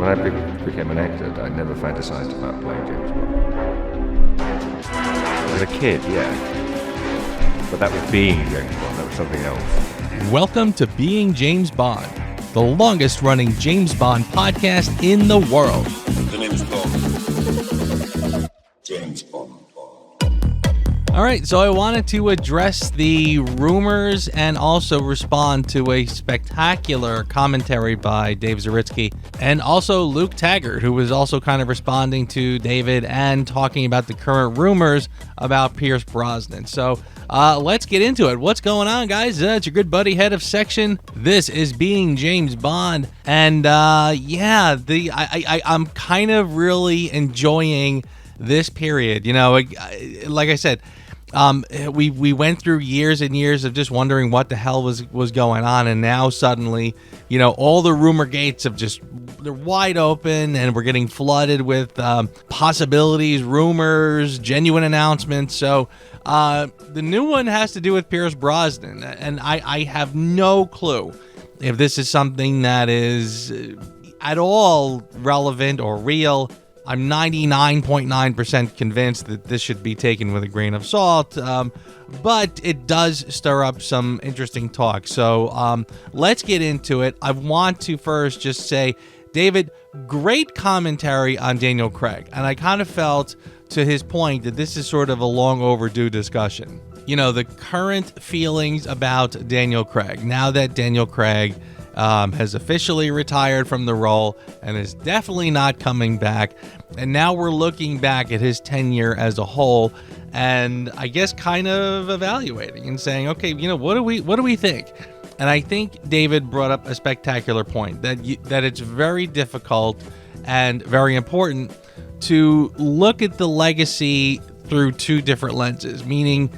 I became an actor, I never fantasized about playing James Bond. As a kid, yeah. But that was being James Bond, that was something else. Welcome to Being James Bond, the longest running James Bond podcast in the world. The name is Bond. James Bond. All right, so I wanted to address the rumors and also respond to a spectacular commentary by Dave Zaritsky and also Luke Taggart, who was also kind of responding to David and talking about the current rumors about Pierce Brosnan. So let's get into it. What's going on, guys? It's your good buddy, head of section. This is Being James Bond. And I'm kind of really enjoying this period. You know, like I said, we went through years and years of just wondering what the hell was going on, and now suddenly, you know, all the rumor gates they're wide open, and we're getting flooded with possibilities, rumors, genuine announcements. So the new one has to do with Pierce Brosnan, and I have no clue if this is something that is at all relevant or real. I'm 99.9% convinced that this should be taken with a grain of salt, but it does stir up some interesting talk. So let's get into it. I want to first just say, David, great commentary on Daniel Craig. And I kind of felt, to his point, that this is sort of a long overdue discussion. You know, the current feelings about Daniel Craig, now that Daniel Craig has officially retired from the role and is definitely not coming back. And now we're looking back at his tenure as a whole and I guess kind of evaluating and saying, okay, you know, what do we think? And I think David brought up a spectacular point that it's very difficult and very important to look at the legacy through two different lenses, meaning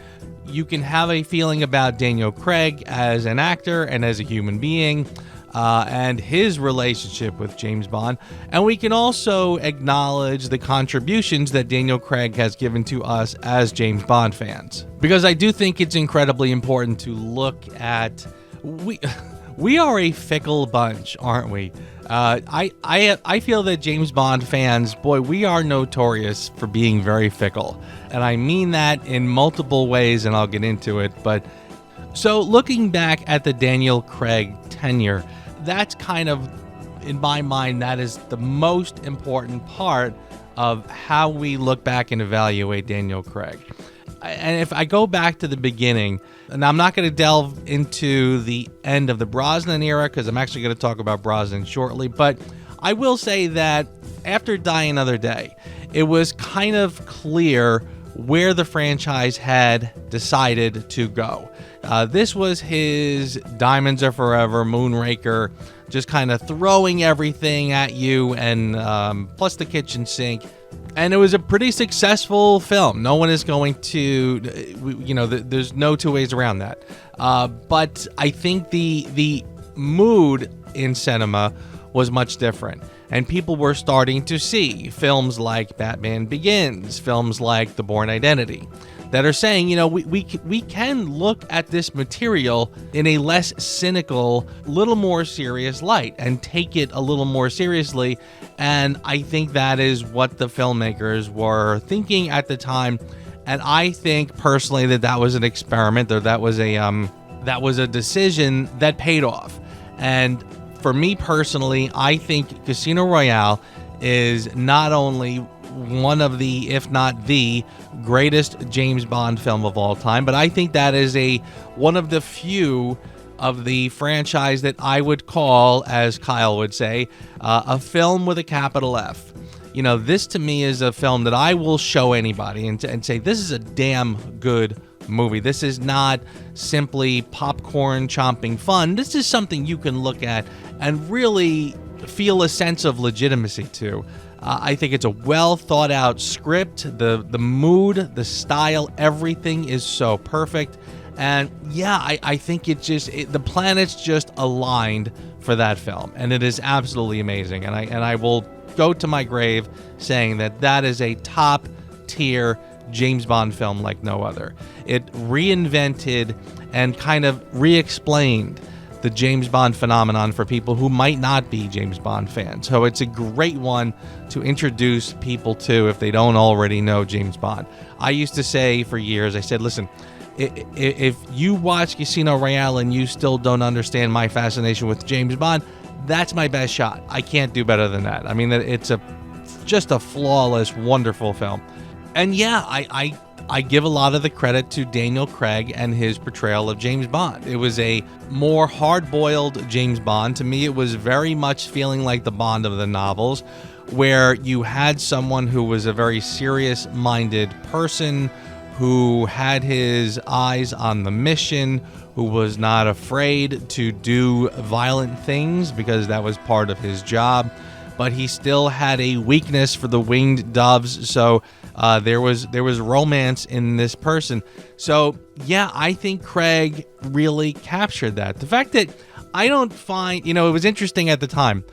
you can have a feeling about Daniel Craig as an actor and as a human being, and his relationship with James Bond. And we can also acknowledge the contributions that Daniel Craig has given to us as James Bond fans. Because I do think it's incredibly important to look at... We are a fickle bunch, aren't we? I feel that James Bond fans, boy, we are notorious for being very fickle. And I mean that in multiple ways, and I'll get into it. But so looking back at the Daniel Craig tenure, that's kind of, in my mind, that is the most important part of how we look back and evaluate Daniel Craig. And if I go back to the beginning, and I'm not going to delve into the end of the Brosnan era because I'm actually going to talk about Brosnan shortly, but I will say that after Die Another Day, it was kind of clear where the franchise had decided to go. This was his Diamonds Are Forever, Moonraker, just kind of throwing everything at you, and plus the kitchen sink. And it was a pretty successful film. No one is going to, there's no two ways around that. But I think the mood in cinema was much different. And people were starting to see films like Batman Begins, films like The Bourne Identity, that are saying, you know, we can look at this material in a less cynical, little more serious light and take it a little more seriously. And I think that is what the filmmakers were thinking at the time. And I think personally that was an experiment, or that was a decision that paid off. And for me personally, I think Casino Royale is not only one of the, if not the greatest James Bond film of all time, but I think that is one of the few of the franchise that I would call, as Kyle would say, a film with a capital F. You know, this to me is a film that I will show anybody and say, this is a damn good movie. This is not simply popcorn chomping fun. This is something you can look at and really feel a sense of legitimacy to. I think it's a well thought out script. The mood, the style, everything is so perfect. And yeah, I think the planets just aligned for that film, and it is absolutely amazing. And I will go to my grave saying that is a top tier James Bond film like no other. It reinvented and kind of re-explained the James Bond phenomenon for people who might not be James Bond fans. So it's a great one to introduce people to if they don't already know James Bond. I used to say for years, I said, listen, if you watch Casino Royale and you still don't understand my fascination with James Bond, that's my best shot. I can't do better than that. I mean, it's just a flawless, wonderful film. And yeah, I give a lot of the credit to Daniel Craig and his portrayal of James Bond. It was a more hard-boiled James Bond. To me, it was very much feeling like the Bond of the novels, where you had someone who was a very serious-minded person, who had his eyes on the mission, who was not afraid to do violent things because that was part of his job, but he still had a weakness for the winged doves. So there was romance in this person. So yeah, I think Craig really captured that. The fact that I don't find, it was interesting at the time.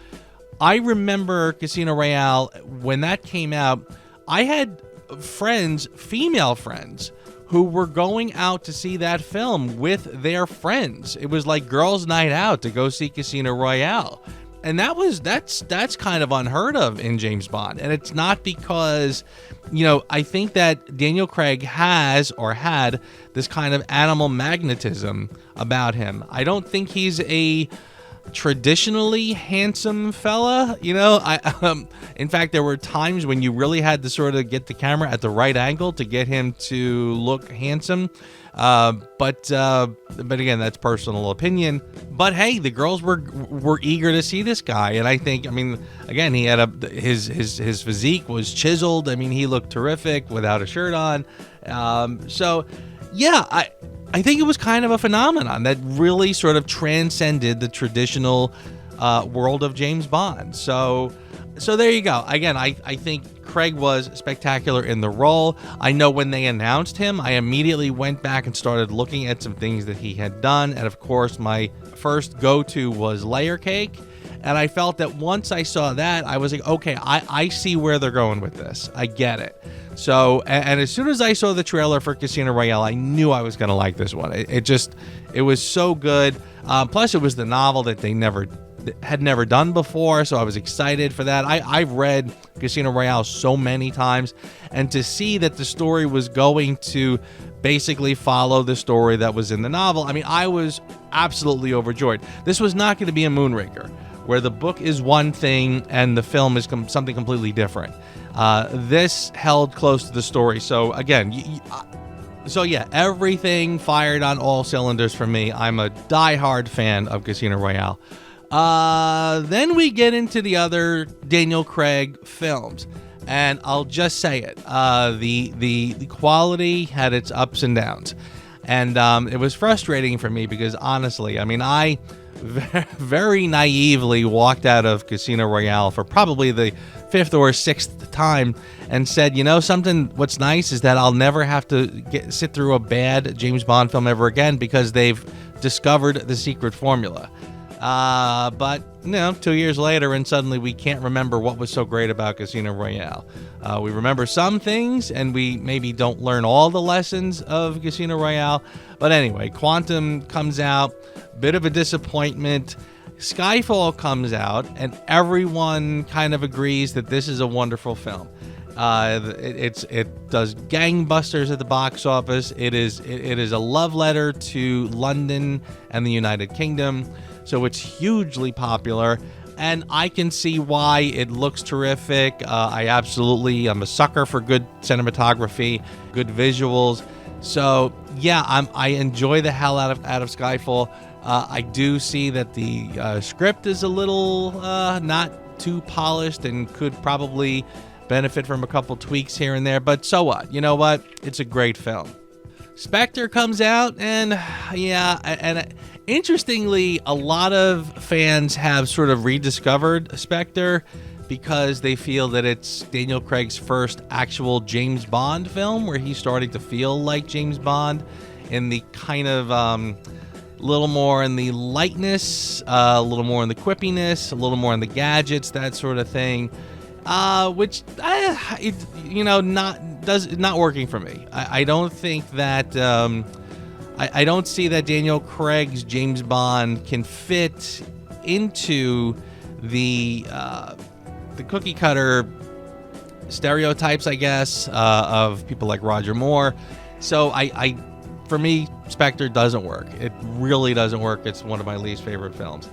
I remember Casino Royale when that came out. I had friends, female friends, who were going out to see that film with their friends. It was like girls' night out to go see Casino Royale. And that's kind of unheard of in James Bond. And it's not because, I think that Daniel Craig has or had this kind of animal magnetism about him. I don't think he's a traditionally handsome fella. In fact, there were times when you really had to sort of get the camera at the right angle to get him to look handsome. But again, that's personal opinion. But hey, the girls were eager to see this guy, and I think, again, he had his physique was chiseled. He looked terrific without a shirt on. So yeah, I think it was kind of a phenomenon that really sort of transcended the traditional world of James Bond. So there you go. Again, I think Craig was spectacular in the role. I know when they announced him, I immediately went back and started looking at some things that he had done. And of course, my first go-to was Layer Cake. And I felt that once I saw that, I was like, okay, I see where they're going with this. I get it. So, and as soon as I saw the trailer for Casino Royale, I knew I was going to like this one. It was so good. Plus, it was the novel that they had never done before, so I was excited for that. I've read Casino Royale so many times, and to see that the story was going to basically follow the story that was in the novel, I was absolutely overjoyed. This was not going to be a Moonraker, where the book is one thing and the film is something completely different. This held close to the story. So again, everything fired on all cylinders for me. I'm a diehard fan of Casino Royale. Then we get into the other Daniel Craig films, and I'll just say it. The quality had its ups and downs, and it was frustrating for me because honestly, I very naively walked out of Casino Royale for probably the fifth or sixth time and said, something, what's nice is that I'll never have to sit through a bad James Bond film ever again because they've discovered the secret formula. But 2 years later, and suddenly we can't remember what was so great about Casino Royale. We remember some things, and we maybe don't learn all the lessons of Casino Royale. But anyway, Quantum comes out, bit of a disappointment. Skyfall comes out, and everyone kind of agrees that this is a wonderful film. It does gangbusters at the box office. It is a love letter to London and the United Kingdom. So it's hugely popular, and I can see why. It looks terrific. I'm a sucker for good cinematography, good visuals. So yeah, I enjoy the hell out of Skyfall. I do see that the script is a little not too polished and could probably benefit from a couple tweaks here and there, but so what? You know what? It's a great film. Spectre comes out, and interestingly, a lot of fans have sort of rediscovered Spectre because they feel that it's Daniel Craig's first actual James Bond film where he's starting to feel like James Bond in the kind of little more in the lightness, a little more in the quippiness, a little more in the gadgets, that sort of thing. Which not working for me. I don't think that I don't see that Daniel Craig's James Bond can fit into the cookie cutter stereotypes, I guess, of people like Roger Moore. So for me, Spectre doesn't work. It really doesn't work. It's one of my least favorite films.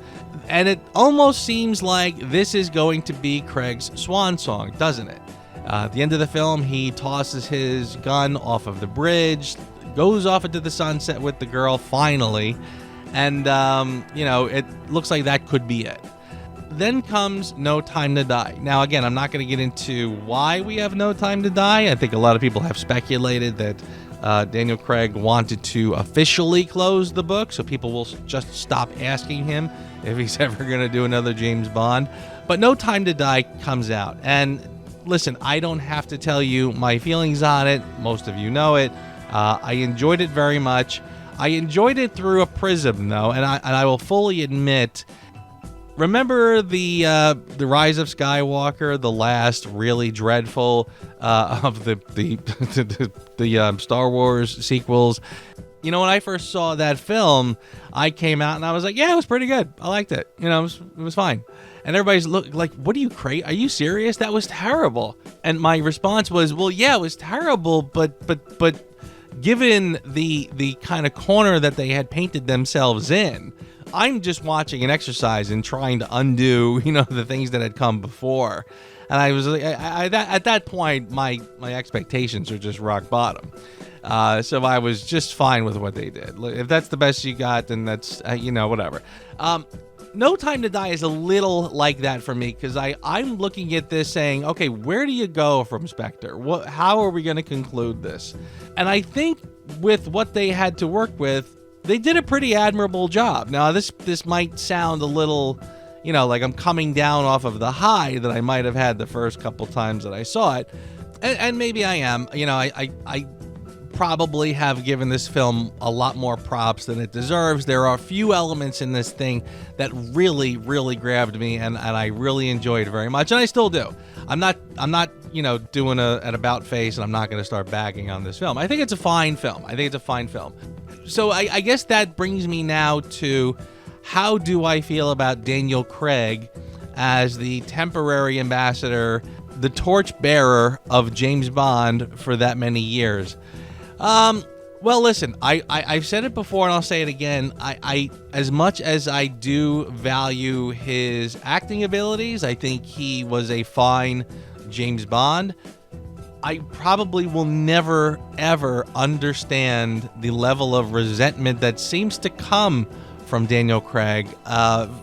And it almost seems like this is going to be Craig's swan song, doesn't it? At the end of the film, he tosses his gun off of the bridge, goes off into the sunset with the girl, finally. And, it looks like that could be it. Then comes No Time to Die. Now, again, I'm not going to get into why we have No Time to Die. I think a lot of people have speculated that Daniel Craig wanted to officially close the book, so people will just stop asking him if he's ever going to do another James Bond. But No Time to Die comes out. And listen, I don't have to tell you my feelings on it. Most of you know it. I enjoyed it very much. I enjoyed it through a prism, though, and I will fully admit. Remember the Rise of Skywalker, the last really dreadful of the Star Wars sequels? When I first saw that film, I came out and I was like, yeah, it was pretty good. I liked it. It was fine. And everybody's like, what are you crazy? Are you serious? That was terrible. And my response was, well, yeah, it was terrible, but given the kind of corner that they had painted themselves in, I'm just watching an exercise in trying to undo, the things that had come before. And I was like, at that point, my expectations are just rock bottom. So I was just fine with what they did. If that's the best you got, then that's, whatever. No Time to Die is a little like that for me, because I'm looking at this saying, okay, where do you go from Spectre? How are we going to conclude this? And I think with what they had to work with, they did a pretty admirable job. Now, this might sound a little, like I'm coming down off of the high that I might have had the first couple times that I saw it. And maybe I am. I probably have given this film a lot more props than it deserves. There are a few elements in this thing that really, really grabbed me, and I really enjoyed very much, and I still do. I'm not doing an about face, and I'm not going to start bagging on this film. I think it's a fine film. So I guess that brings me now to, how do I feel about Daniel Craig as the temporary ambassador, the torchbearer of James Bond for that many years? Well, listen, I've said it before and I'll say it again. I as much as I do value his acting abilities, I think he was a fine James Bond. I probably will never, ever understand the level of resentment that seems to come from Daniel Craig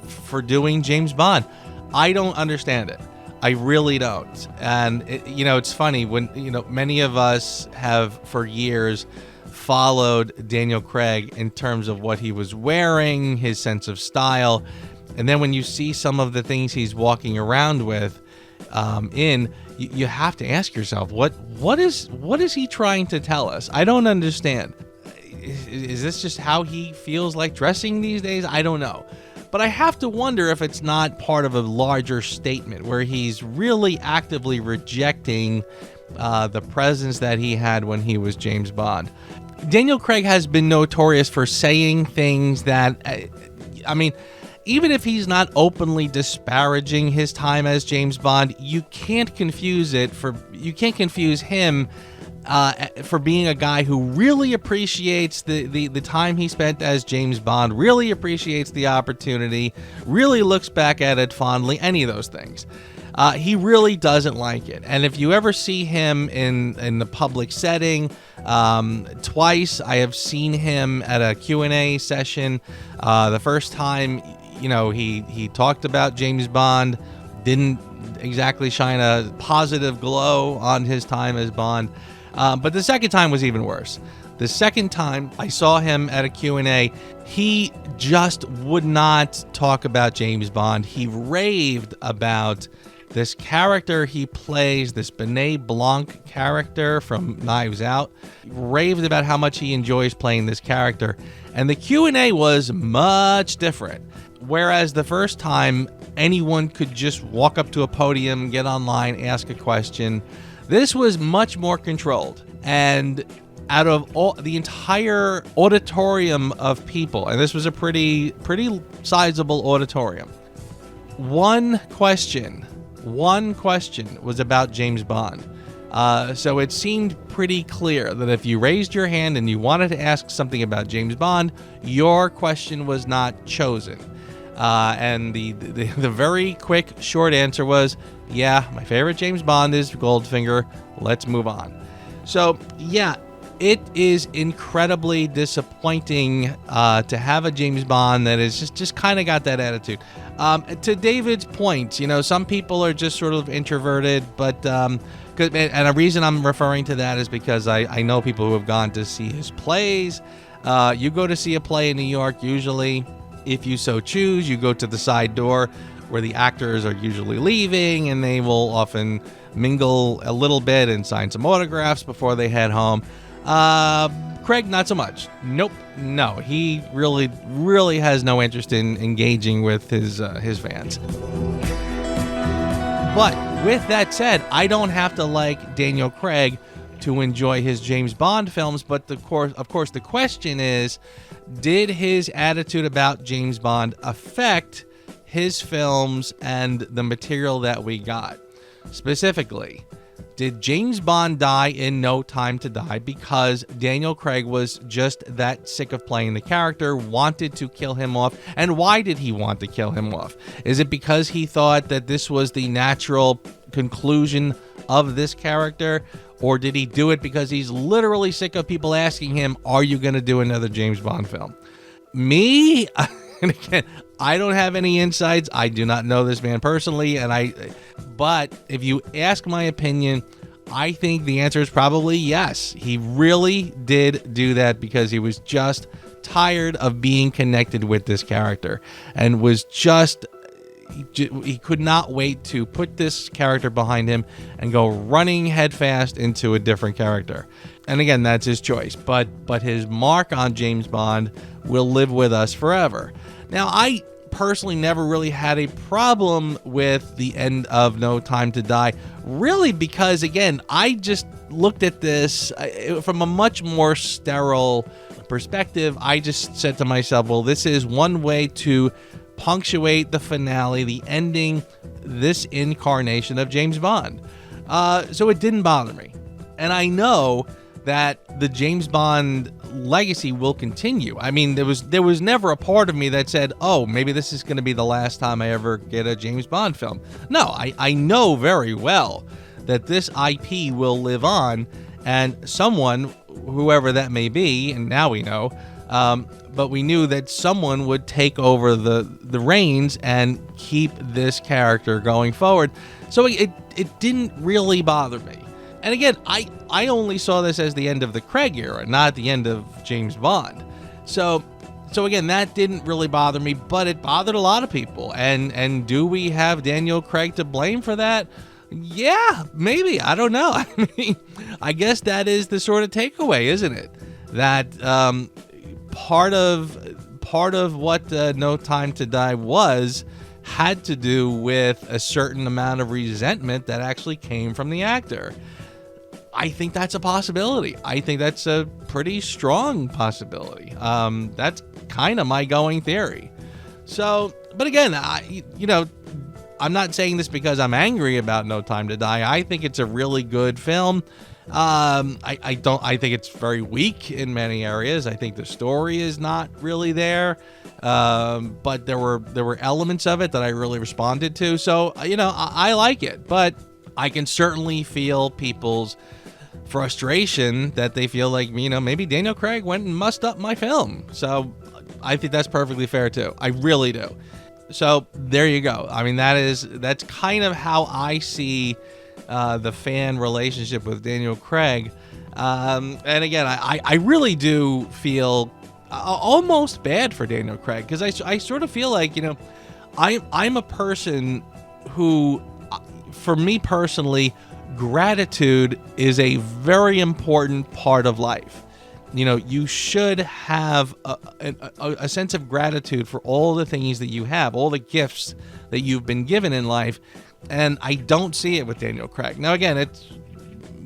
for doing James Bond. I don't understand it. I really don't. And, it's funny when, many of us have for years followed Daniel Craig in terms of what he was wearing, his sense of style. And then when you see some of the things he's walking around with you have to ask yourself, what is he trying to tell us? I don't understand. Is this just how he feels like dressing these days? I don't know. But I have to wonder if it's not part of a larger statement where he's really actively rejecting the presence that he had when he was James Bond. Daniel Craig has been notorious for saying things that, even if he's not openly disparaging his time as James Bond, you can't confuse him for being a guy who really appreciates the time he spent as James Bond, really appreciates the opportunity, really looks back at it fondly, any of those things. He really doesn't like it. And if you ever see him in the public setting, twice I have seen him at a Q&A session. The first time, he talked about James Bond, didn't exactly shine a positive glow on his time as Bond. But the second time was even worse. The second time I saw him at a Q&A, he just would not talk about James Bond. He raved about this character he plays, this Benet Blanc character from Knives Out. Raved about how much he enjoys playing this character. And the Q&A was much different. Whereas the first time, anyone could just walk up to a podium, get online, ask a question. This was much more controlled. And out of all the entire auditorium of people, and this was a pretty sizable auditorium, one question was about James Bond. So it seemed pretty clear that if you raised your hand and you wanted to ask something about James Bond, your question was not chosen. And the very quick, short answer was, yeah, my favorite James Bond is Goldfinger. Let's move on. So, yeah, it is incredibly disappointing to have a James Bond that is just kind of got that attitude. To David's point, some people are just sort of introverted, but and a reason I'm referring to that is because I know people who have gone to see his plays. You go to see a play in New York, usually, if you so choose, you go to the side door where the actors are usually leaving, and they will often mingle a little bit and sign some autographs before they head home. Craig, not so much. Nope. No, he really has no interest in engaging with his fans. But with that said, I don't have to like Daniel Craig to enjoy his James Bond films, but of course the question is, did his attitude about James Bond affect his films and the material that we got? Specifically, did James Bond die in No Time to Die because Daniel Craig was just that sick of playing the character, wanted to kill him off? And why did he want to kill him off? Is it because he thought that this was the natural conclusion of this character? Or did he do it because he's literally sick of people asking him, are you going to do another James Bond film? Me? And again, I don't have any insights. I do not know this man personally. But if you ask my opinion, I think the answer is probably yes. He really did do that because he was just tired of being connected with this character and was just... He could not wait to put this character behind him and go running headfast into a different character. And again, that's his choice. But his mark on James Bond will live with us forever. Now, I personally never really had a problem with the end of No Time to Die, really because, again, I just looked at this from a much more sterile perspective. I just said to myself, well, this is one way to punctuate the finale, the ending, this incarnation of James Bond. So it didn't bother me. And I know that the James Bond legacy will continue. I mean, there was never a part of me that said, oh, maybe this is going to be the last time I ever get a James Bond film. No, I know very well that this IP will live on, and someone, whoever that may be, and now we know, but we knew that someone would take over the reins and keep this character going forward. So it didn't really bother me. And again, I only saw this as the end of the Craig era, not the end of James Bond. So again, that didn't really bother me, but it bothered a lot of people. And do we have Daniel Craig to blame for that? Yeah, maybe. I don't know. I mean, I guess that is the sort of takeaway, isn't it? That part of what No Time to Die had to do with a certain amount of resentment that actually came from the actor. I think that's a possibility. I think that's a pretty strong possibility. That's kind of my going theory. So, but again, I'm not saying this because I'm angry about No Time to Die. I think it's a really good film. I think it's very weak in many areas. I think the story is not really there. But there were elements of it that I really responded to. So, I like it, but I can certainly feel people's frustration that they feel like, maybe Daniel Craig went and mussed up my film. So I think that's perfectly fair too. I really do. So there you go. I mean, that's kind of how I see the fan relationship with Daniel Craig. And again, I really do feel almost bad for Daniel Craig, because I sort of feel like, I'm a person who, for me personally, gratitude is a very important part of life. You should have a sense of gratitude for all the things that you have, all the gifts that you've been given in life. And I don't see it with Daniel Craig. Now, again,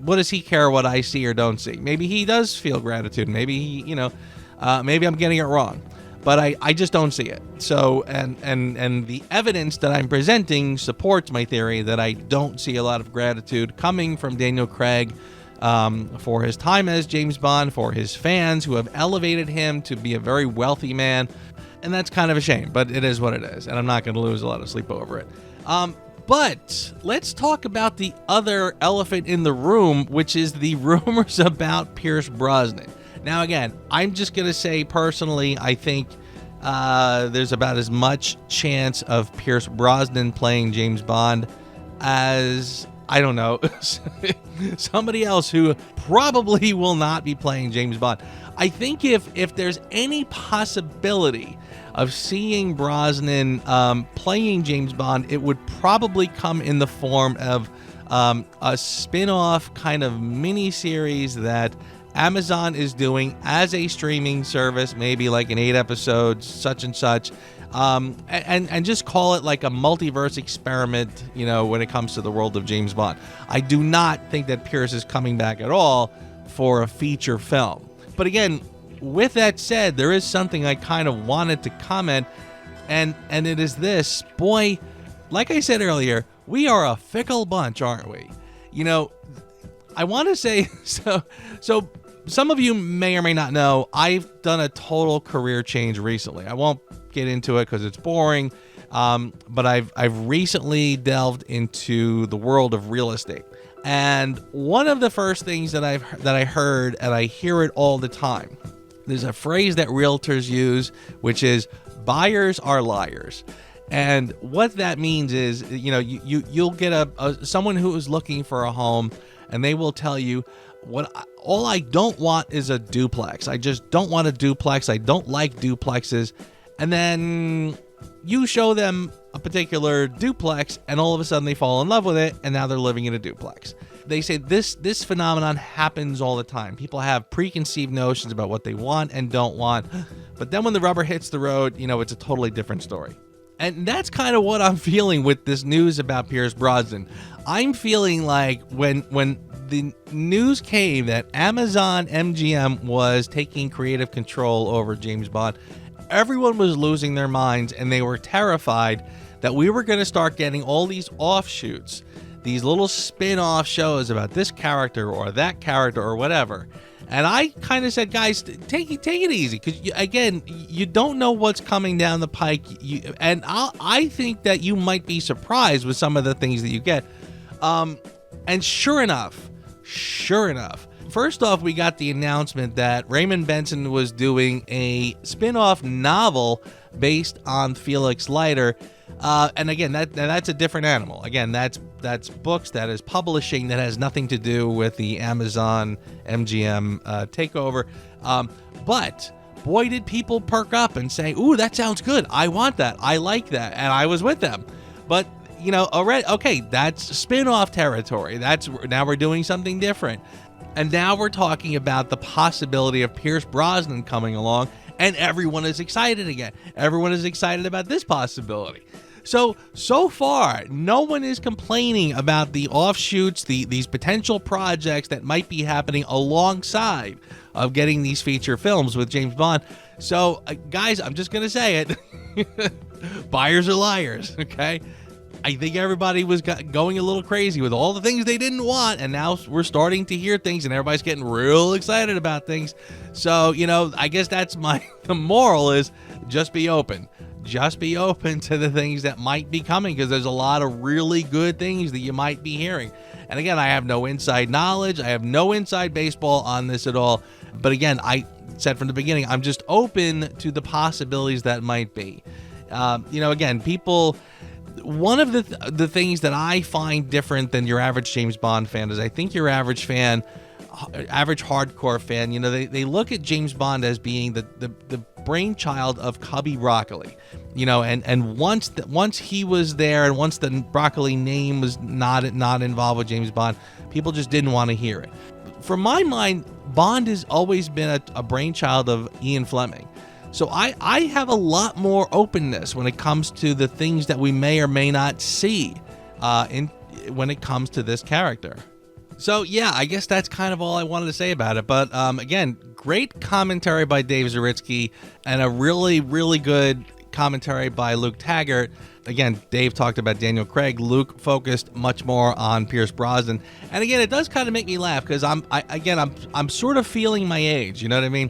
what does he care what I see or don't see? Maybe he does feel gratitude. Maybe maybe I'm getting it wrong, but I just don't see it. So and the evidence that I'm presenting supports my theory that I don't see a lot of gratitude coming from Daniel Craig for his time as James Bond, for his fans who have elevated him to be a very wealthy man. And that's kind of a shame, but it is what it is, and I'm not going to lose a lot of sleep over it. But let's talk about the other elephant in the room, which is the rumors about Pierce Brosnan. Now, again, I'm just going to say personally, I think there's about as much chance of Pierce Brosnan playing James Bond as, I don't know, somebody else who probably will not be playing James Bond. I think if there's any possibility of seeing Brosnan playing James Bond, it would probably come in the form of a spin-off kind of mini-series that Amazon is doing as a streaming service, maybe like an 8 episodes, such and such, and just call it like a multiverse experiment, when it comes to the world of James Bond. I do not think that Pierce is coming back at all for a feature film. But again, with that said, there is something I kind of wanted to comment, and it is this. Boy, like I said earlier, we are a fickle bunch, aren't we? I want to say, so some of you may or may not know, I've done a total career change recently. I won't get into it because it's boring, but I've recently delved into the world of real estate. And one of the first things that I heard, and I hear it all the time, there's a phrase that realtors use, which is buyers are liars. And what that means is, you'll get someone who is looking for a home, and they will tell you, all I don't want is a duplex. I just don't want a duplex. I don't like duplexes. And then you show them a particular duplex, and all of a sudden they fall in love with it, and now they're living in a duplex. They say this phenomenon happens all the time. People have preconceived notions about what they want and don't want, but then when the rubber hits the road, it's a totally different story. And that's kind of what I'm feeling with this news about Pierce Brosnan. I'm feeling like when the news came that Amazon MGM was taking creative control over James Bond, everyone was losing their minds, and they were terrified that we were going to start getting all these offshoots, these little spin-off shows about this character or that character or whatever. And I kind of said, guys, take it easy, because again, you don't know what's coming down the pike. I think that you might be surprised with some of the things that you get. And sure enough, first off, we got the announcement that Raymond Benson was doing a spin-off novel based on Felix Leiter. And again, that's a different animal. Again, that's books, that is publishing, that has nothing to do with the Amazon MGM takeover. But boy, did people perk up and say, "Ooh, that sounds good. I want that. I like that." And I was with them. But already, okay, that's spin-off territory. Now we're doing something different. And now we're talking about the possibility of Pierce Brosnan coming along, and everyone is excited again. Everyone is excited about this possibility. So far, no one is complaining about the offshoots, these potential projects that might be happening alongside of getting these feature films with James Bond. So, guys, I'm just going to say it. Buyers are liars, okay? I think everybody was going a little crazy with all the things they didn't want, and now we're starting to hear things, and everybody's getting real excited about things. So, I guess that's the moral is just be open. Just be open to the things that might be coming, because there's a lot of really good things that you might be hearing. And again, I have no inside knowledge. I have no inside baseball on this at all. But again, I said from the beginning, I'm just open to the possibilities that might be. Again, people... One of the things that I find different than your average James Bond fan is I think your average hardcore fan, they look at James Bond as being the brainchild of Cubby Broccoli, and once he was there, and once the Broccoli name was not involved with James Bond, people just didn't want to hear it. For my mind, Bond has always been a brainchild of Ian Fleming. So I have a lot more openness when it comes to the things that we may or may not see when it comes to this character. So, yeah, I guess that's kind of all I wanted to say about it. But, again, great commentary by Dave Zaritsky and a really, really good commentary by Luke Taggart. Again, Dave talked about Daniel Craig. Luke focused much more on Pierce Brosnan. And, again, it does kind of make me laugh because I'm sort of feeling my age. You know what I mean?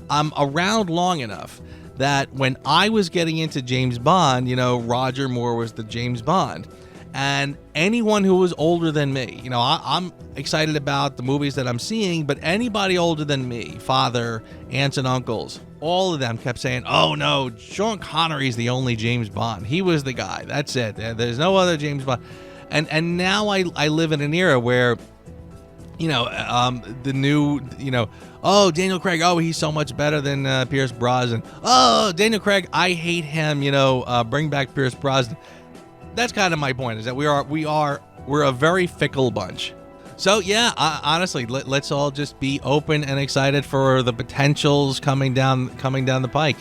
I'm around long enough that when I was getting into James Bond, Roger Moore was the James Bond. And anyone who was older than me, I'm excited about the movies that I'm seeing, but anybody older than me, father, aunts and uncles, all of them kept saying, oh no, Sean Connery's the only James Bond. He was the guy. That's it. There's no other James Bond. And now I live in an era where, the new, oh, Daniel Craig, oh, he's so much better than Pierce Brosnan. Oh, Daniel Craig, I hate him, bring back Pierce Brosnan. That's kind of my point, is that we're a very fickle bunch. So yeah, honestly, let's all just be open and excited for the potentials coming down the pike.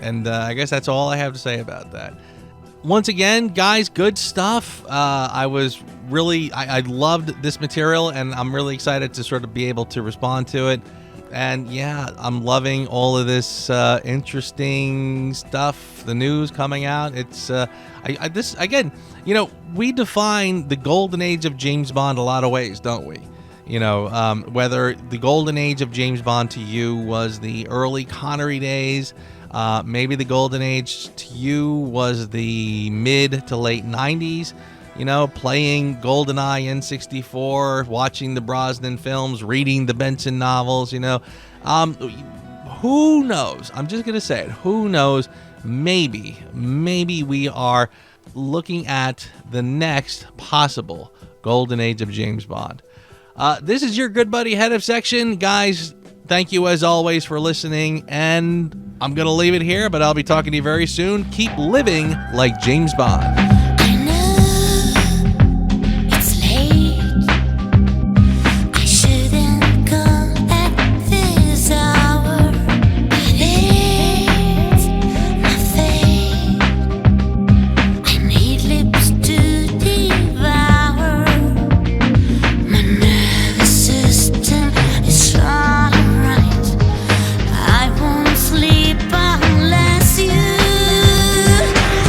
And I guess that's all I have to say about that. Once again, guys, good stuff. I loved this material, and I'm really excited to sort of be able to respond to it. And yeah, I'm loving all of this interesting stuff, the news coming out. It's this again, we define the golden age of James Bond a lot of ways, don't we? Whether the golden age of James Bond to you was the early Connery days, maybe the golden age to you was the mid to late 90s. Playing GoldenEye N64, watching the Brosnan films, reading the Benson novels, who knows? I'm just going to say it. Who knows? Maybe we are looking at the next possible golden age of James Bond. This is your good buddy, Head of Section. Guys, thank you as always for listening, and I'm going to leave it here, but I'll be talking to you very soon. Keep living like James Bond. Sleep unless you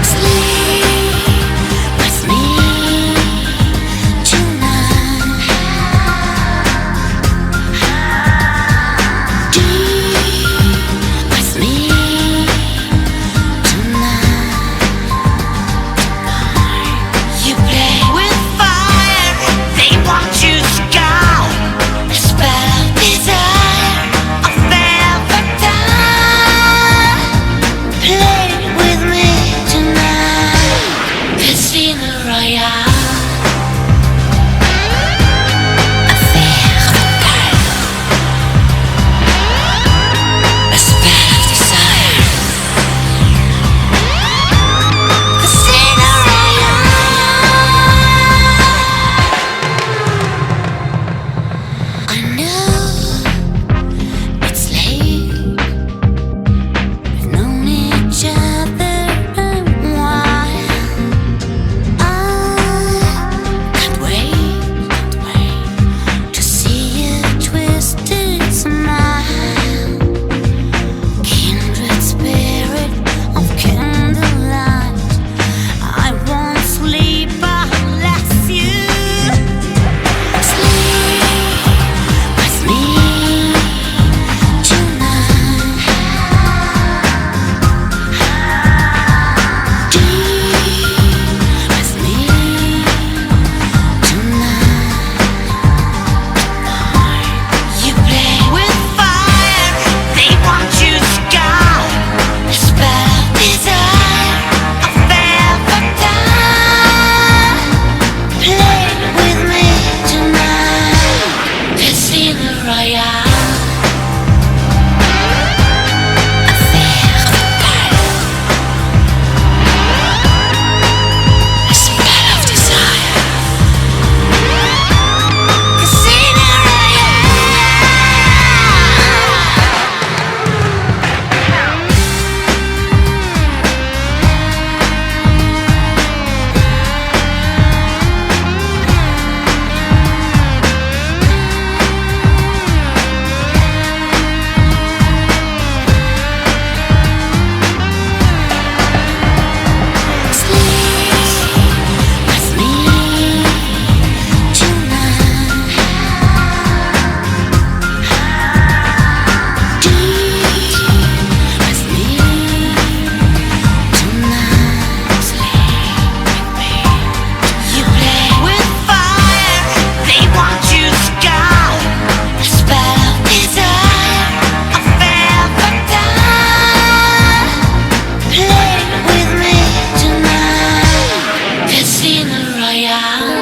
sleep. I am.